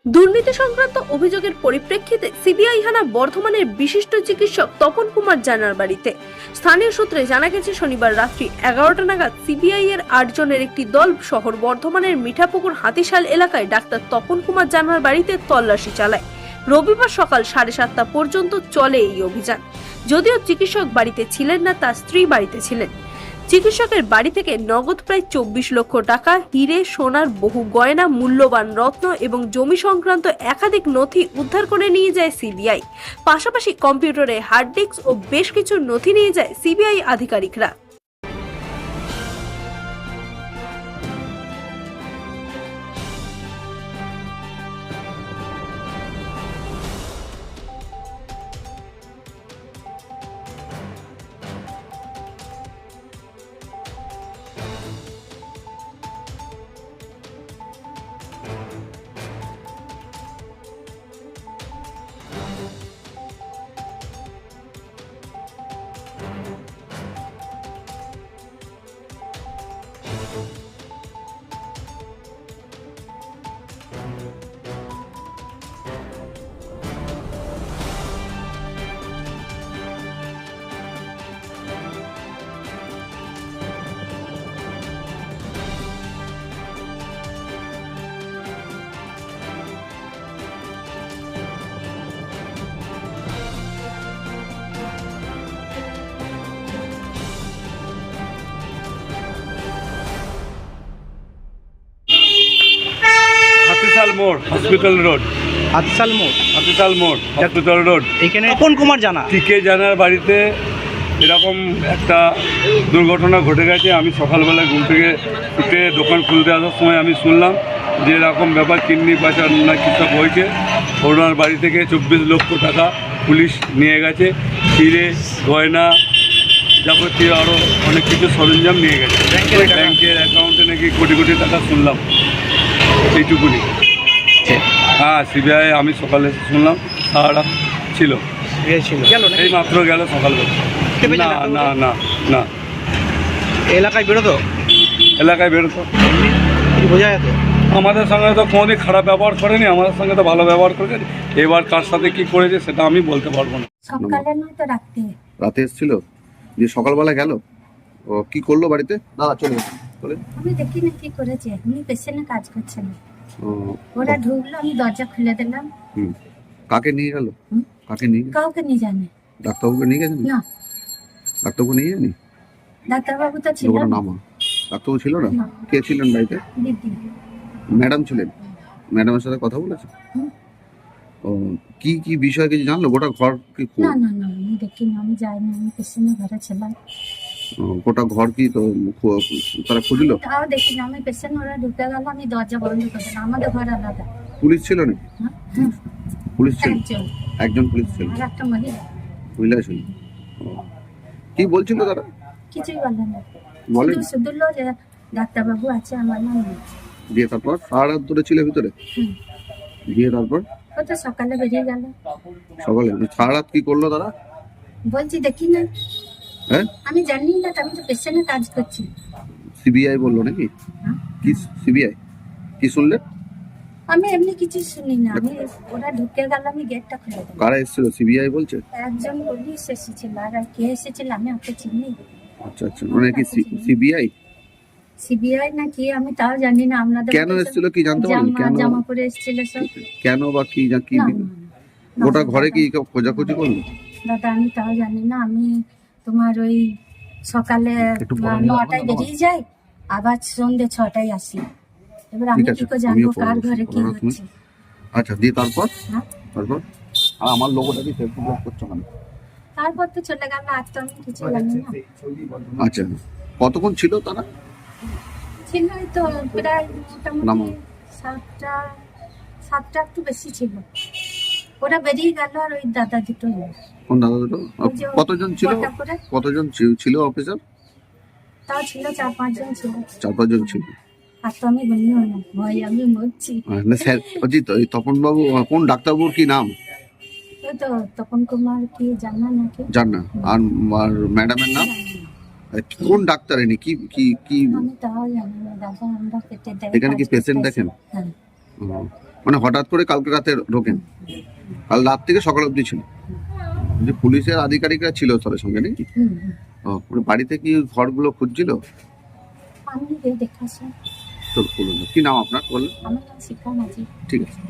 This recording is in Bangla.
দুর্নীতি সংক্রান্ত অভিযোগের পরিপ্রেক্ষিতে সিবিআই হানা বর্ধমানের বিশিষ্ট চিকিৎসক তপন কুমার জানার বাড়িতে। স্থানীয় সূত্রে জানা গেছে, শনিবার রাত্রি 11টা নাগাদ সিবিআই এর 8 জনের একটি দল শহর বর্ধমানের মিঠাপুকুর হাতিশাল এলাকায় ডাক্তার তপন কুমার জানার বাড়িতে তল্লাশি চালায়। রবিবার সকাল 7:30 পর্যন্ত চলে এই অভিযান। যদিও চিকিৎসক বাড়িতে ছিলেন না, তার স্ত্রী বাড়িতে ছিলেন। চিকিৎসকের বাড়ি থেকে নগদ প্রায় 24 লক্ষ টাকা, হিরে, সোনার বহু গয়না, মূল্যবান রত্ন এবং জমি সংক্রান্ত একাধিক নথি উদ্ধার করে নিয়ে যায় সিবিআই। পাশাপাশি কম্পিউটারে হার্ড ডিস্ক ও বেশ কিছু নথি নিয়ে যায় সিবিআই আধিকারিকরা। হাতিশাল মোড়, হসপিটাল রোড। হাতিশাল মোড়, হাতিশাল মোড়, হসপিটাল রোড। এখানে তপন কুমার জানা। টিকে জানার বাড়িতে এরকম একটা দুর্ঘটনা ঘটে গেছে। আমি সকালবেলা ঘুম থেকে উঠে দোকান খুলতে আসার সময় আমি শুনলাম যে এরকম ব্যাপার, কিডনি পাচার না কিছু হয়েছে। ওনার বাড়ি থেকে 24 লক্ষ টাকা পুলিশ নিয়ে গেছে, হিরে, গয়না, যাবতীয় আরও অনেক কিছু সরঞ্জাম নিয়ে গেছে। ব্যাংকের অ্যাকাউন্টে নাকি কোটি কোটি টাকা শুনলাম, এইটুকুনি। হ্যাঁ, সিবিআই আমি সকালে শুনলাম 8:30 ছিল, এই মাত্র গেল সকালবেলা। না না না না, এলাকায় বেরোতো, এলাকায় বেরোতো। কিছু বোঝা যেত? আমাদের সঙ্গে তো কোনোদিন খারাপ ব্যবহার করেনি, আমাদের সঙ্গে তো ভালো ব্যবহার করেছে। এবার কার সাথে কি করেছে সেটা আমি বলতে পারবো না। সকালে নয় তো রাতে এসেছিল, যে সকালবেলা গেল। ও কি করলো বাড়িতে? দাদা চলে বলে আমি দেখি না কি করেছে, উনি পেশেন্টে কাজ করছে না। ও, ওরা ঢুকলো, আমি দরজা খুলে দিলাম। কাকে নিয়ে গেল? কাকে নিয়ে? কাউকে নিয়ে জানে ডাক্তারবাবুকে নিয়ে গেছেন? না, ডাক্তারবাবু নিয়ে যায়নি? ডাক্তারবাবু তো ছিল ওটা না। নামা। ডাক্তারবাবু ছিল না? না। কে ছিলেন বাড়িতে? দিদি। ম্যাডাম ছিলেন? ম্যাডামের সাথে কথা বলেছে? হুম। ও, কি কি বিষয় কিছু জানলো? গোটা ঘর কি না না না, আমি দেখি না, আমি যাইনি, আমি পেশেন্টের ঘরে ছিলাম। গোটা ঘর কি তো তারা খুঁজলো? তাও দেখি না, আমি পেশেন্ট, ওরা ঢুকে গেল, আমি দরজা বন্ধ করে দিলাম। আমাদের ঘর আলাদা। পুলিশ ছিল নাকি? হ্যাঁ? পুলিশ ছিল? একজন, একজন পুলিশ ছিল, আর একটা মহিলা। মহিলা ছিল। ও, কি বলছিল তারা? কিছুই বলে না, বলেন? শুধু বললো যে ডাক্তারবাবু আছে, আমার নাম নেই। দিয়ে তারপর 8:30 ধরে ছিল ভিতরে? হুম। দিয়ে তারপর ও তো সকালে বেরিয়ে গেল। সকালে 8:30 কি করলো তারা? বলছি দেখি না, হ্যাঁ, আমি জানি না, আমি তো পেশেন্টে কাজ করছি। সিবিআই বললো নাকি? হ্যাঁ? কি সিবিআই? কি শুনলেন? আমি এমনি কিছু শুনি না, আমি ওরা ঢুকে গেল, আমি গেটটা খুলে দিলাম। কারা এসেছিল? সিবিআই বলছে? একজন পুলিশ এসেছিল, আর কে এসেছিল আমি ওকে চিনি। আচ্ছা আচ্ছা, মানে কি সিবিআই? সিবিআই না কি আমি তাও জানি না। আপনাদের কেন এসেছিল কি জানতে পারেন? কেন জামা পরে এসেছিল সব। কেন বা কি কি না, গোটা ঘরে কি কেউ খোঁজাখুঁজি করলো? দাদা আমি তাও জানি না। আমি তোমার ওই সকালে একটু পরে 9টায় বেরিয়ে যাই, আবার সন্ধ্যে 6টায় আসি। এবার আমি ঠিক কি আছে, করে আমিও জানবো কার পড়বো, ঘরে কি পড়ার হচ্ছে? আচ্ছা, দিয়ে তারপর? হ্যাঁ? তারপর আর আমার লোগোটা কি ফেসবুক লাইভ করছো কেন? তারপর তো চলে গেল, আজ তো আমি কিছু জানি না। আচ্ছা, কতক্ষণ ছিল তারা? ছিল এই তো প্রায় নামো। মোটামুটি 7টা একটু বেশি ছিল। ওরা বেরিয়ে গেল, আর ওই দাদা দুটো এলো। কোন দাদা দুটো? ওই যে কতজন ছিল? কটা করে? কতজন ছিল অফিসার? তাও ছিল 4-5 জন ছিল। 4-5 জন ছিল। আর তো আমি বলিও না, ভয় আমি মরছি। না স্যার, বলছি তো এই তপন বাবু, কোন ডাক্তারবাবুর কি নাম? ওই তো তপন কুমার কি জানা নাকি? জান না। আর ম্যাডামের নাম? কোন ডাক্তার এনি? কি কি কি আমি তাও জানি না দাদা, আমরা পেটে দেয়। এখানে কি পেশেন্ট দেখেন? হ্যাঁ। ও, মানে হঠাৎ করে কালকে রাতে ঢোকেন, কাল রাত থেকে সকাল অবধি ছিল, যে পুলিশের আধিকারিকরা ছিল তাদের সঙ্গে নাকি? ও, মানে বাড়িতে কি ঘরগুলো খুঁজছিল? আমি গিয়ে দেখাছি। তোর বলুন, কি নাম আপনার বললেন? আমার নাম শিখা মাঝি। ঠিক আছে।